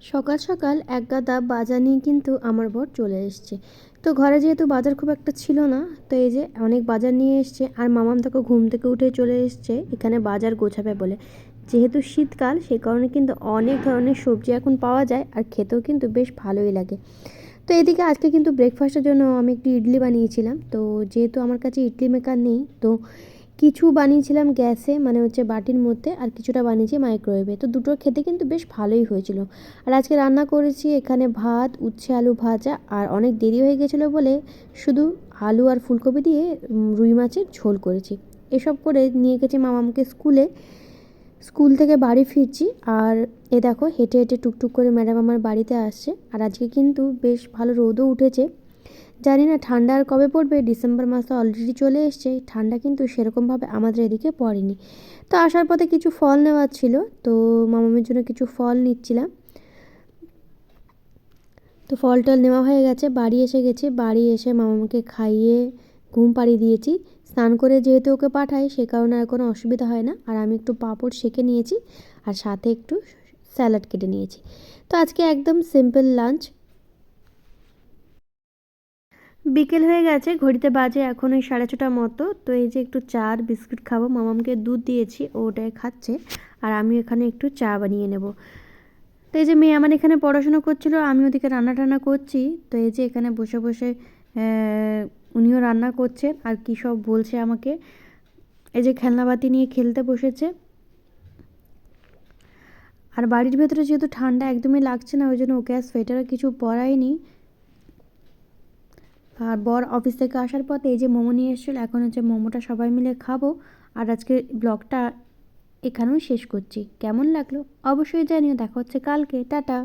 সকাল সকাল এক গাদা বাজার নিয়ে কিন্তু আমার বর চলে এসছে। তো ঘরে যেহেতু বাজার খুব একটা ছিল না, তো এই যে অনেক বাজার নিয়ে এসছে। আর মামাম তাকে ঘুম থেকে উঠে চলে এসছে এখানে বাজার গোছাবে বলে। যেহেতু শীতকাল সেই কারণে কিন্তু অনেক ধরনের সবজি এখন পাওয়া যায়, আর খেতেও কিন্তু বেশ ভালোই লাগে। তো এদিকে আজকে কিন্তু ব্রেকফাস্টের জন্য আমি একটু ইডলি বানিয়েছিলাম। তো যেহেতু আমার কাছে ইডলি মেকার নেই, তো কিছু বানিয়েছিলাম গ্যাসে, মানে হচ্ছে বাটির মধ্যে, আর কিছুটা বানিয়েছি মাইক্রোওয়েভে। তো দুটো খেতে কিন্তু বেশ ভালোই হয়েছিল। আর আজকে রান্না করেছি এখানে ভাত, উচ্ছে আলু ভাজা, আর অনেক দেরি হয়ে গেছিলো বলে শুধু আলু আর ফুলকপি দিয়ে রুই মাছের ঝোল করেছি। এসব করে নিয়ে গেছি মামাকে স্কুলে। স্কুল থেকে বাড়ি ফিরছি, আর এ দেখো হেঁটে হেঁটে টুকটুক করে ম্যাডাম আমার বাড়িতে আসছে। আর আজকে কিন্তু বেশ ভালো রোদও উঠেছে। জানি না ঠান্ডা আর কবে পড়বে, ডিসেম্বর মাস তো অলরেডি চলে এসছে, ঠান্ডা কিন্তু সেরকমভাবে আমাদের এদিকে পড়েনি। তো আসার পথে কিছু ফল নেওয়ার ছিল, তো মামামের জন্য কিছু ফল নিচ্ছিলাম। তো ফল টল নেওয়া হয়ে গেছে, বাড়ি এসে গেছি। বাড়ি এসে মামাকে খাইয়ে ঘুম পাড়িয়ে দিয়েছি। স্নান করে যেহেতু ওকে পাঠাই, সে কারণে আর কোনো অসুবিধা হয় না। আর আমি একটু পাঁপড় সেঁকে নিয়েছি, আর সাথে একটু স্যালাড কেটে নিয়েছি। তো আজকে একদম সিম্পল লাঞ্চ। বিকেল হয়ে গেছে, ঘড়িতে বাজে এখন ওই 6:30টার মতো। তো এই যে একটু চা আর বিস্কুট খাবো, মামামকে দুধ দিয়েছি, ও ওটাই খাচ্ছে। আর আমি এখানে একটু চা বানিয়ে নেব। তো এই যে মেয়ে আমার এখানে পড়াশোনা করছিল, আমি ওদিকে রান্না টান্না করছি। তো এই যে এখানে বসে বসে উনিও রান্না করছেন, আর কী সব বলছে আমাকে। এই যে খেলনাবাতি নিয়ে খেলতে বসেছে। আর বাড়ির ভেতরে যেহেতু ঠান্ডা একদমই লাগছে না, ওই জন্য ওকে আর সোয়েটারও কিছু পরাইনি। আর বর অফিস থেকে আসার পথে এই যে মোমো নিয়ে এসেছিলো, এখন হচ্ছে মোমোটা সবাই মিলে খাবো। আর আজকে ব্লগটা এখানেও শেষ করছি। কেমন লাগলো অবশ্যই জানিও। দেখা হচ্ছে কালকে। টাটা।